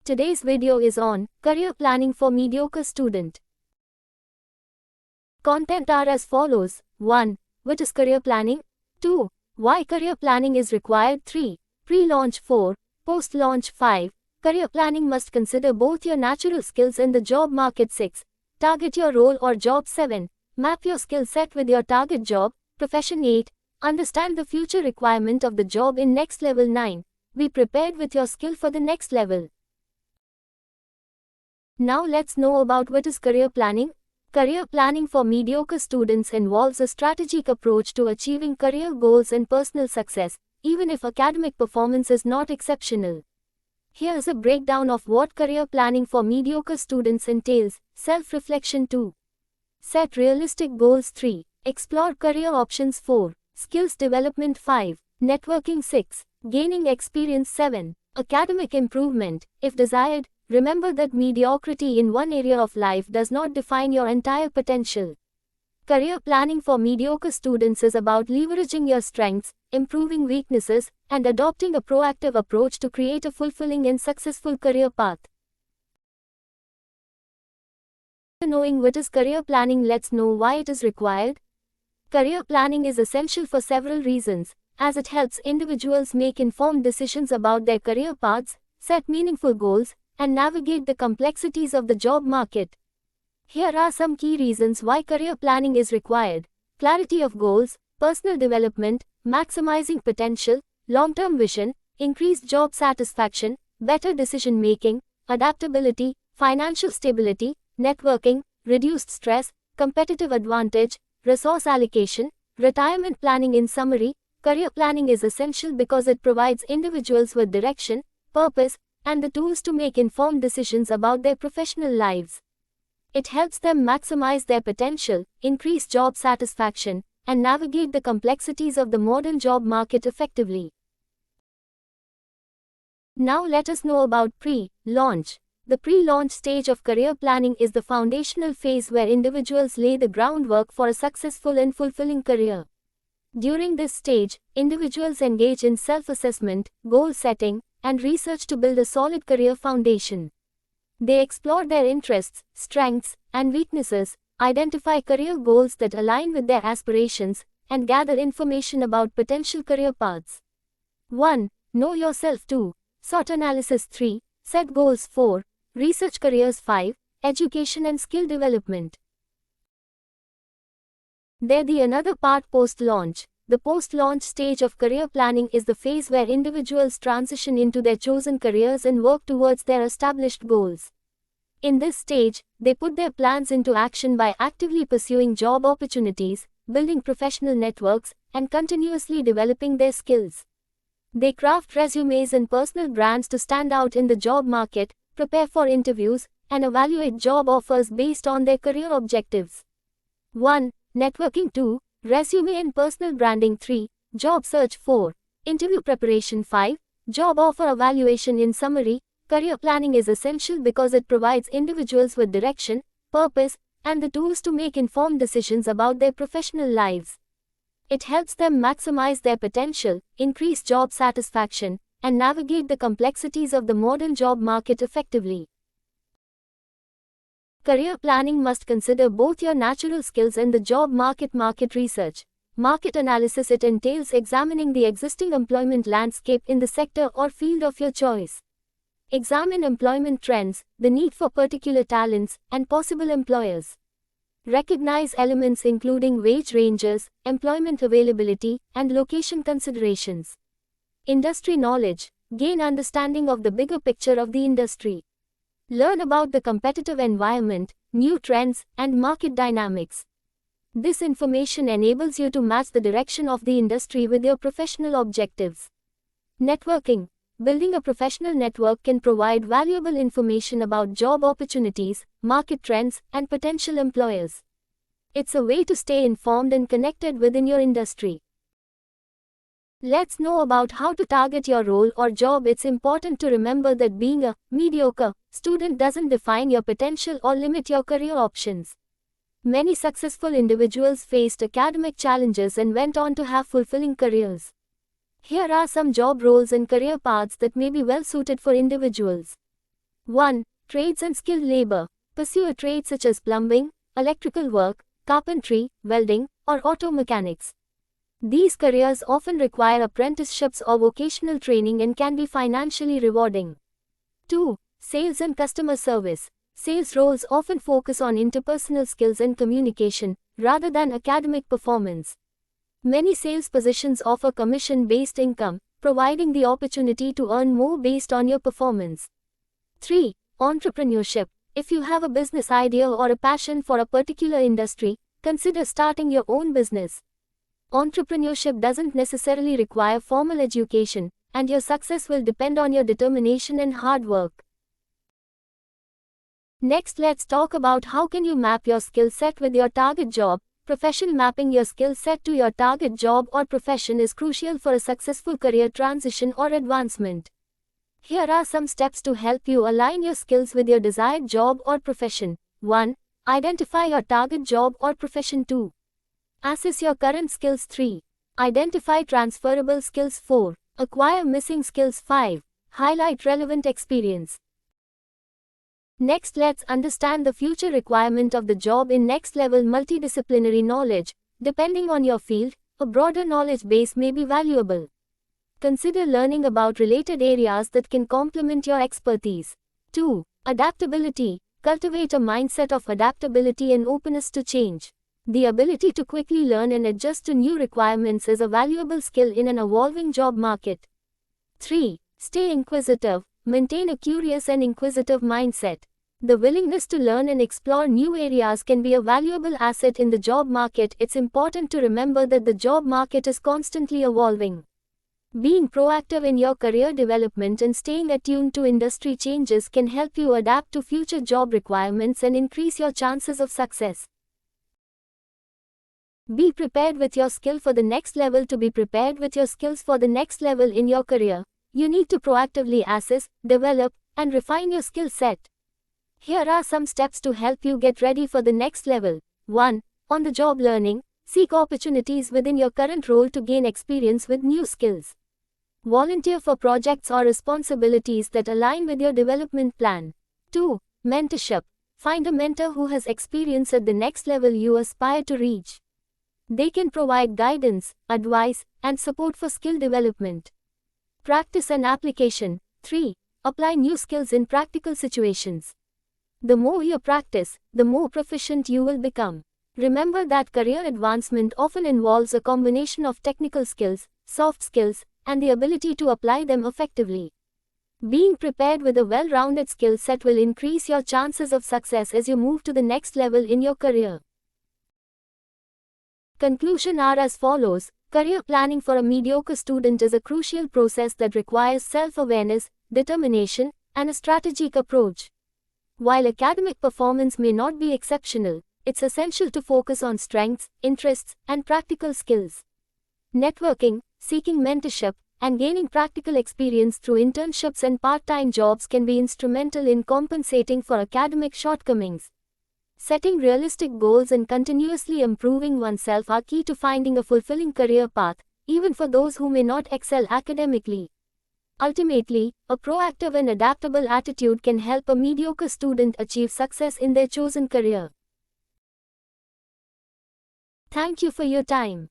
Today's video is on career planning for mediocre student. Content are as follows. 1. What is career planning? 2. Why career planning is required? 3. Pre-launch. 4. Post-launch. 5. Career planning must consider both your natural skills and the job market. 6. Target your role or job. 7. Map your skill set with your target job, profession. 8. Understand the future requirement of the job in next level. 9. Be prepared with your skill for the next level. Now let's know about what is career planning. Career planning for mediocre students involves a strategic approach to achieving career goals and personal success, even if academic performance is not exceptional. Here's a breakdown of what career planning for mediocre students entails. Self-reflection. 2. Set realistic goals. 3. Explore career options. 4. Skills development. 5. Networking. 6. Gaining experience. 7. Academic improvement, if desired. Remember that mediocrity in one area of life does not define your entire potential. Career planning for mediocre students is about leveraging your strengths, improving weaknesses, and adopting a proactive approach to create a fulfilling and successful career path. Knowing what is career planning, let's know why it is required. Career planning is essential for several reasons, as it helps individuals make informed decisions about their career paths, set meaningful goals, and navigate the complexities of the job market. Here are some key reasons why career planning is required. Clarity of goals, personal development, maximizing potential, long-term vision, increased job satisfaction, better decision-making, adaptability, financial stability, networking, reduced stress, competitive advantage, resource allocation, retirement planning. In summary, career planning is essential because it provides individuals with direction, purpose, and the tools to make informed decisions about their professional lives. It helps them maximize their potential, increase job satisfaction, and navigate the complexities of the modern job market effectively. Now let us know about pre-launch. The pre-launch stage of career planning is the foundational phase where individuals lay the groundwork for a successful and fulfilling career. During this stage, individuals engage in self-assessment, goal setting, and research to build a solid career foundation. They explore their interests, strengths, and weaknesses, identify career goals that align with their aspirations, and gather information about potential career paths. 1. Know yourself. 2. SWOT analysis. 3. Set goals. 4. Research careers. 5. Education and skill development. Another part, post-launch. The post-launch stage of career planning is the phase where individuals transition into their chosen careers and work towards their established goals. In this stage, they put their plans into action by actively pursuing job opportunities, building professional networks, and continuously developing their skills. They craft resumes and personal brands to stand out in the job market, prepare for interviews, and evaluate job offers based on their career objectives. 1. Networking. 2. Resume and personal branding. 3. Job search. 4. Interview preparation. 5. Job offer evaluation. In summary, career planning is essential because it provides individuals with direction, purpose, and the tools to make informed decisions about their professional lives. It helps them maximize their potential, increase job satisfaction, and navigate the complexities of the modern job market effectively. Career planning must consider both your natural skills and the job market. Market research. Market analysis. It entails examining the existing employment landscape in the sector or field of your choice. Examine employment trends, the need for particular talents, and possible employers. Recognize elements including wage ranges, employment availability, and location considerations. Industry knowledge. Gain understanding of the bigger picture of the industry. Learn about the competitive environment, new trends, and market dynamics. This information enables you to match the direction of the industry with your professional objectives. Networking. Building a professional network can provide valuable information about job opportunities, market trends, and potential employers. It's a way to stay informed and connected within your industry. Let's know about how to target your role or job. It's important to remember that being a mediocre student doesn't define your potential or limit your career options. Many successful individuals faced academic challenges and went on to have fulfilling careers. Here are some job roles and career paths that may be well suited for individuals. 1. Trades and skilled labor. Pursue a trade such as plumbing, electrical work, carpentry, welding, or auto mechanics. These careers often require apprenticeships or vocational training and can be financially rewarding. 2. Sales and customer service. Sales roles often focus on interpersonal skills and communication, rather than academic performance. Many sales positions offer commission-based income, providing the opportunity to earn more based on your performance. 3. Entrepreneurship. If you have a business idea or a passion for a particular industry, consider starting your own business. Entrepreneurship doesn't necessarily require formal education, and your success will depend on your determination and hard work. Next, let's talk about how can you map your skill set with your target job. Profession. Mapping your skill set to your target job or profession is crucial for a successful career transition or advancement. Here are some steps to help you align your skills with your desired job or profession. 1. Identify your target job or profession. 2. Assess your current skills. 3. Identify transferable skills. 4. Acquire missing skills. 5. Highlight relevant experience. Next, let's understand the future requirement of the job in next-level multidisciplinary knowledge. Depending on your field, a broader knowledge base may be valuable. Consider learning about related areas that can complement your expertise. 2. Adaptability. Cultivate a mindset of adaptability and openness to change. The ability to quickly learn and adjust to new requirements is a valuable skill in an evolving job market. 3. Stay inquisitive. Maintain a curious and inquisitive mindset. The willingness to learn and explore new areas can be a valuable asset in the job market. It's important to remember that the job market is constantly evolving. Being proactive in your career development and staying attuned to industry changes can help you adapt to future job requirements and increase your chances of success. Be prepared with your skill for the next level. To be prepared with your skills for the next level in your career, you need to proactively assess, develop, and refine your skill set. Here are some steps to help you get ready for the next level. 1. On-the-job learning. Seek opportunities within your current role to gain experience with new skills. Volunteer for projects or responsibilities that align with your development plan. 2. Mentorship. Find a mentor who has experience at the next level you aspire to reach. They can provide guidance, advice, and support for skill development. Practice and application. 3. Apply new skills in practical situations. The more you practice, the more proficient you will become. Remember that career advancement often involves a combination of technical skills, soft skills, and the ability to apply them effectively. Being prepared with a well-rounded skill set will increase your chances of success as you move to the next level in your career. Conclusion are as follows. Career planning for a mediocre student is a crucial process that requires self-awareness, determination, and a strategic approach. While academic performance may not be exceptional, it's essential to focus on strengths, interests, and practical skills. Networking, seeking mentorship, and gaining practical experience through internships and part-time jobs can be instrumental in compensating for academic shortcomings. Setting realistic goals and continuously improving oneself are key to finding a fulfilling career path, even for those who may not excel academically. Ultimately, a proactive and adaptable attitude can help a mediocre student achieve success in their chosen career. Thank you for your time.